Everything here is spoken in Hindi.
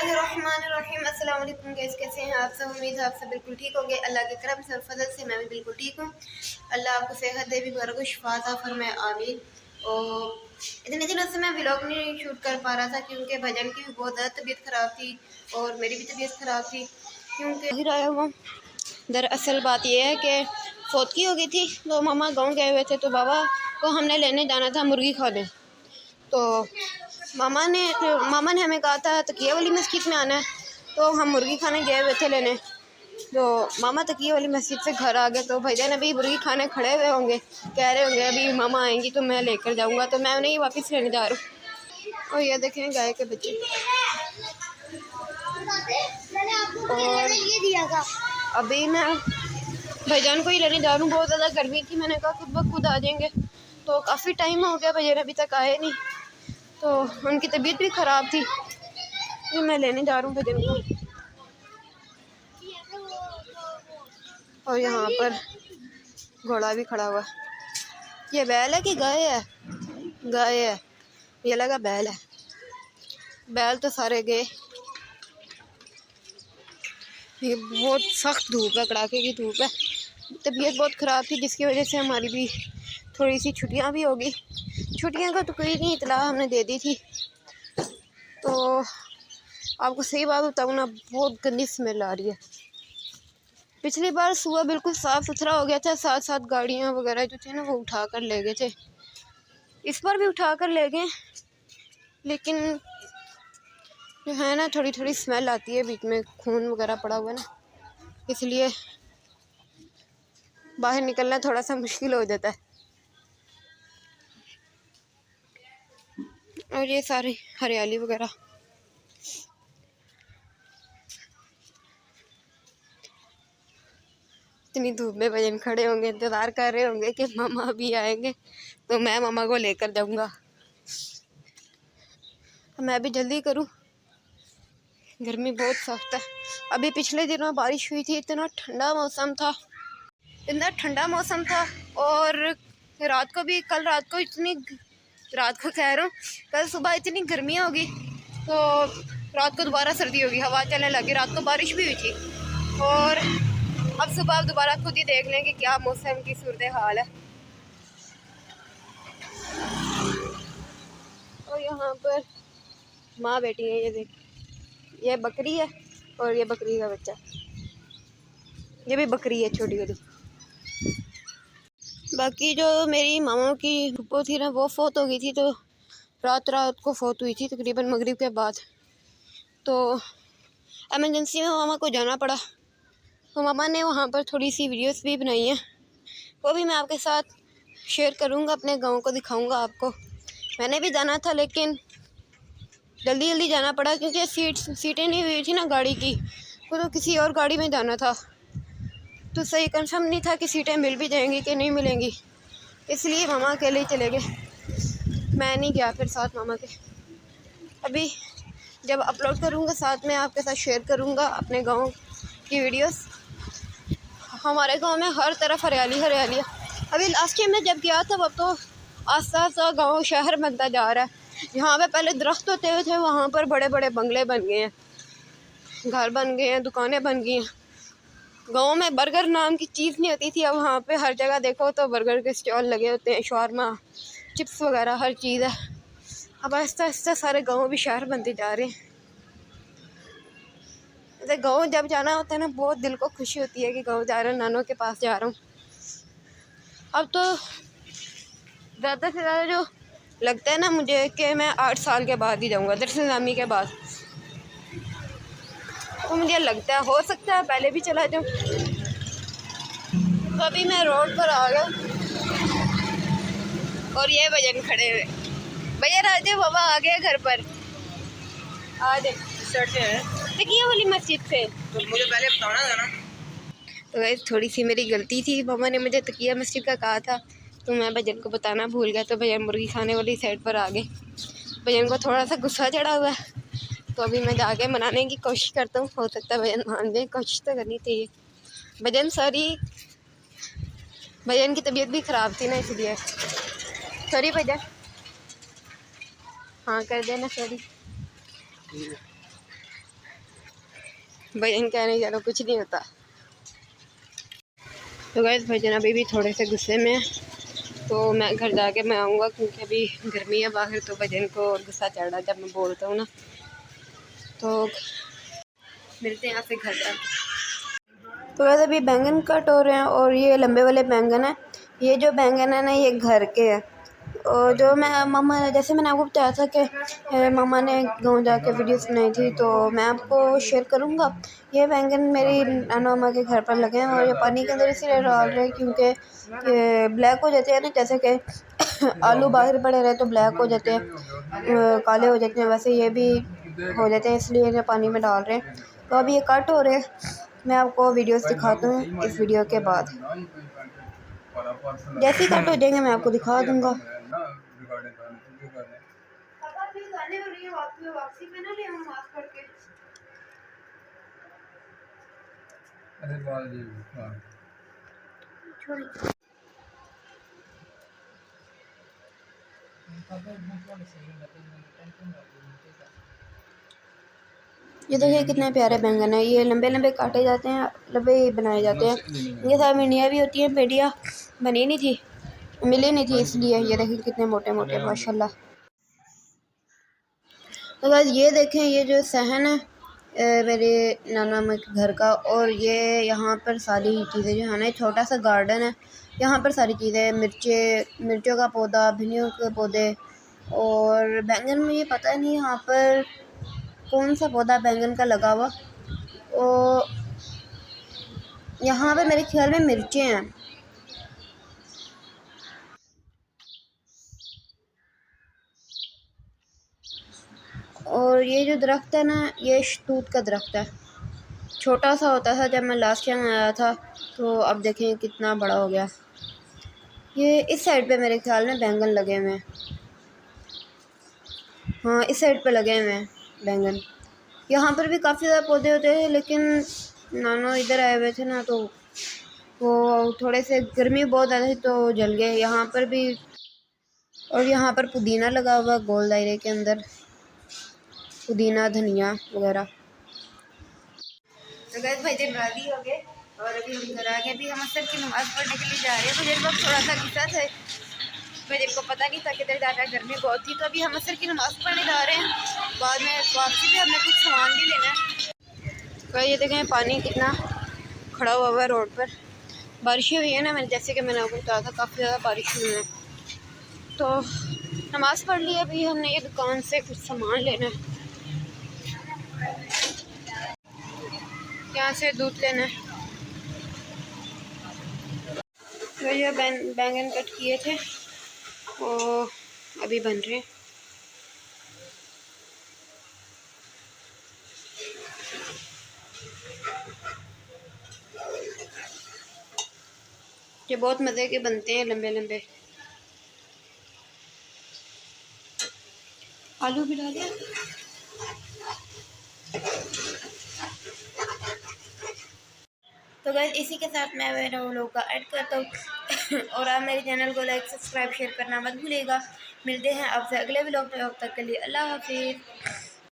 बिस्मिल्लाहिर्रहमानिर्रहीम। अस्सलाम वालेकुम गाइस, कैसे हैं आप सब? उम्मीद है आप सब बिल्कुल ठीक होंगे। अल्लाह के करम से और फजल से मैं भी बिल्कुल ठीक हूँ। अल्लाह आपको सेहत दे, भी बरकत शिफा अता फरमाए, आमीन। और इतने दिनों से मैं व्लॉग नहीं शूट कर पा रहा था क्योंकि भजन की भी बहुत ज़्यादा तबीयत ख़राब थी और मेरी भी तबीयत ख़राब थी क्योंकि आया हुआ। दरअसल बात यह है कि फौतगी हो गई थी तो मामा गाँव गए हुए थे, तो बाबा को हमने लेने जाना था मुर्गी खाने। तो मामा ने हमें कहा था तकिया वाली मस्जिद में आना है, तो हम मुर्गी खाने गए हुए थे लेने। तो मामा तकिया वाली मस्जिद से घर आ गए, तो भैया अभी मुर्गी खाने खड़े हुए होंगे, कह रहे होंगे अभी मामा आएंगी तो मैं लेकर जाऊंगा, तो मैं उन्हें ही वापस लेने जा रहा हूँ। और ये देखें गाय के बच्चे। और अभी मैं भाईजान को ही लेने जा रहा हूँ। बहुत ज़्यादा गर्मी थी, मैंने कहा खुद ब खुद आ जाएंगे, तो काफ़ी टाइम हो गया भैया अभी तक आए नहीं, तो उनकी तबीयत भी ख़राब थी, तो मैं लेने जा रहा हूँ भजन को। और यहाँ पर घोड़ा भी खड़ा हुआ। ये बैल है कि गाय है? गाय है, ये लगा बैल है। बैल तो सारे गए। ये बहुत सख्त धूप है, कड़ाके की धूप है। तबीयत बहुत ख़राब थी जिसकी वजह से हमारी भी थोड़ी सी छुट्टियाँ भी होगी। छुट्टियाँ का तो कोई नहीं, इतला हमने दे दी थी। तो आपको सही बात बताऊँ ना, बहुत गंदी स्मेल आ रही है। पिछली बार सुबह बिल्कुल साफ़ सुथरा हो गया था, साथ साथ गाड़ियाँ वगैरह जो थे ना वो उठा कर ले गए थे। इस बार भी उठा कर ले गए, लेकिन जो है ना थोड़ी थोड़ी स्मेल आती है, बीच में खून वगैरह पड़ा हुआ है ना, इसलिए बाहर निकलना थोड़ा सा मुश्किल हो जाता है। और ये सारी हरियाली वगैरह, इतनी धूप में भजन खड़े होंगे, इंतज़ार कर रहे होंगे कि मामा अभी आएंगे तो मैं मामा को लेकर जाऊंगा। मैं भी जल्दी करूं, गर्मी बहुत सख्त है। अभी पिछले दिनों बारिश हुई थी, इतना ठंडा मौसम था, इतना ठंडा मौसम था। और रात को भी, कल रात को रात को कह रहा हूँ, कल सुबह इतनी गर्मी होगी तो रात को दोबारा सर्दी होगी, हवा चलने लगी। रात को बारिश भी हुई थी और अब सुबह दोबारा खुद ही देख लें कि क्या मौसम की सूरत हाल है। और यहाँ पर माँ बेटी है, ये देख, ये बकरी है और ये बकरी का बच्चा, ये भी बकरी है छोटी वाली। बाकी जो मेरी मामा की फूफो थी ना, वो फौत हो गई थी, तो रात को फौत हुई थी तकरीबन मगरिब के बाद। तो एमरजेंसी में मामा को जाना पड़ा, तो मामा ने वहाँ पर थोड़ी सी वीडियोस भी बनाई हैं, वो भी मैं आपके साथ शेयर करूँगा, अपने गांव को दिखाऊँगा आपको। मैंने भी जाना था लेकिन जल्दी जल्दी जाना पड़ा क्योंकि सीटें नहीं हुई थी ना गाड़ी की, तो किसी और गाड़ी में जाना था, तो सही कंफर्म नहीं था कि सीटें मिल भी जाएंगी कि नहीं मिलेंगी, इसलिए मामा अकेले ही चले गए। मैं नहीं गया फिर साथ मामा के। अभी जब अपलोड करूँगा साथ में आपके साथ शेयर करूँगा अपने गांव की वीडियोस। हमारे गांव में हर तरफ हरियाली हरियाली है। अभी लास्ट टाइम मैं जब गया था अब तो आस्ता आस्ता गाँव शहर बनता जा रहा है। जहाँ पे पहले दरख्त होते हुए थे वहाँ पर बड़े बड़े बंगले बन गए हैं, घर बन गए हैं, दुकानें बन गई हैं। गांव में बर्गर नाम की चीज़ नहीं होती थी, अब वहाँ पे हर जगह देखो तो बर्गर के स्टॉल लगे होते हैं, शॉर्मा, चिप्स वगैरह हर चीज़ है। अब आहिस्ता आहिस्ता सारे गांव भी शहर बनते जा रहे हैं। तो गांव जब जाना होता है ना, बहुत दिल को खुशी होती है कि गांव जा रहा हूँ, नानों के पास जा रहा हूँ। अब तो ज़्यादा से ज़्यादा जो लगता है ना मुझे कि मैं 8 साल के बाद ही जाऊँगा, दरअसल इस्लामी के बाद, तो मुझे लगता है हो सकता है पहले भी चला जाऊँ। तो अभी मैं रोड पर आ गया और ये भजन खड़े हुए। भैया राजे बाबा आ गए घर पर, आ जाए तकिया वाली मस्जिद से, तो मुझे पहले बताना था ना। तो वैसे थोड़ी सी मेरी गलती थी, मामा ने मुझे तकिया मस्जिद का कहा था तो मैं भजन को बताना भूल गया, तो भजन मुर्गी खाने वाली साइड पर आ गए। भजन को थोड़ा सा गुस्सा चढ़ा हुआ है, तो अभी मैं जाके मनाने की कोशिश करता हूँ, हो सकता है भजन मान जाए, कोशिश तो करनी चाहिए। भजन की तबीयत भी ख़राब थी ना, इसलिए सॉरी भजन, हाँ कर देना सॉरी। भाईजान कह रहे हैं चलो कुछ नहीं होता। तो गाइस भाईजान अभी भी थोड़े से गुस्से में है, तो मैं घर जाके मैं आऊँगा क्योंकि अभी गर्मी है बाहर, तो भाईजान को गुस्सा चढ़ रहा है जब मैं बोलता हूँ ना। तो मिलते हैं आपसे घर जाके। तो वैसे अभी बैंगन कट हो रहे हैं और ये लंबे वाले बैंगन है। ये जो बैंगन है ना ये घर के है, और जो मैं मामा जैसे मैंने आपको बताया था कि मामा ने गाँव जाके वीडियोस बनाई थी, तो मैं आपको शेयर करूँगा। ये बैंगन मेरी नाना मामा के घर पर लगे हैं और ये पानी के अंदर इसीलिए डाल रहे हैं क्योंकि ये ब्लैक हो जाते हैं ना, जैसे कि आलू बाहर पड़े रहे तो ब्लैक हो जाते हैं, काले हो जाते हैं, वैसे ये भी हो जाते हैं, इसलिए इन्हें पानी में डाल रहे हैं। तो अभी ये कट हो रहे हैं, मैं आपको वीडियोस दिखाता हूँ इस वीडियो के बाद। जैसे ही कट हो जाएंगे मैं आपको दिखा दूँगा। ये देखिए कितने प्यारे बैंगन है, ये लंबे लंबे काटे जाते हैं, लंबे बनाए जाते हैं। इनके साथ भिंडियाँ भी होती हैं, भिंडियाँ बनी नहीं थी, मिली नहीं थी, इसलिए ये देखिए कितने मोटे मोटे माशाल्लाह। तो बस ये देखें, ये जो सहन है मेरे नाना अम्मा के घर का, और ये यहाँ पर सारी चीज़ें जो है ना, छोटा सा गार्डन है, यहाँ पर सारी चीज़ें, मिर्चों का पौधा, भिंडियों के पौधे और बैंगन में ये पता नहीं यहाँ पर कौन सा पौधा बैंगन का लगा हुआ, और यहाँ पे मेरे ख्याल में मिर्चें हैं। और ये जो दरख्त है ना, ये शतूत का दरख्त है, छोटा सा होता था जब मैं लास्ट टाइम आया था, तो अब देखें कितना बड़ा हो गया। ये इस साइड पे मेरे ख्याल में बैंगन लगे हुए हैं, हाँ इस साइड पे लगे हुए हैं बैंगन। यहाँ पर भी काफ़ी ज़्यादा पौधे होते हैं, लेकिन नानो इधर आए हुए थे ना, तो वो थोड़े से गर्मी बहुत ज़्यादा थी तो जल गए यहाँ पर भी। और यहाँ पर पुदीना लगा हुआ गोल दायरे के अंदर, पुदीना धनिया वगैरह। तो गैस भाई दिन राजी हो गए और अभी हम घर आ गए। अभी हम असर की नमाज़ पढ़ने के लिए जा रहे हैं। मुझे वक्त थोड़ा सा गुस्सा था, मुझे को पता नहीं था किधर जाना, गर्मी बहुत थी, तो अभी हम असर की नमाज़ पढ़ने जा रहे हैं। बाद में वापसी भी हमें कुछ सामान भी लेना है। तो ये देखें पानी कितना खड़ा हुआ है रोड पर, बारिशें हुई है ना, मैंने जैसे कि मैंने आपको बताया था काफ़ी ज़्यादा बारिश हुई है। तो नमाज़ पढ़ ली, अभी हमने ये दुकान से कुछ सामान लेना है, यहाँ से दूध लेना है। तो ये बैंगन कट किए थे और अभी बन रहे हैं। ये बहुत मज़े के बनते हैं, लंबे लंबे। आलू भी डालें। तो गाइस इसी के साथ मैं मेरा व्लॉग का ऐड करता हूँ और आप मेरे चैनल को लाइक सब्सक्राइब शेयर करना मत भूलिएगा। मिलते हैं आपसे अगले व्लॉग में, अब तक के लिए अल्लाह हाफिज़।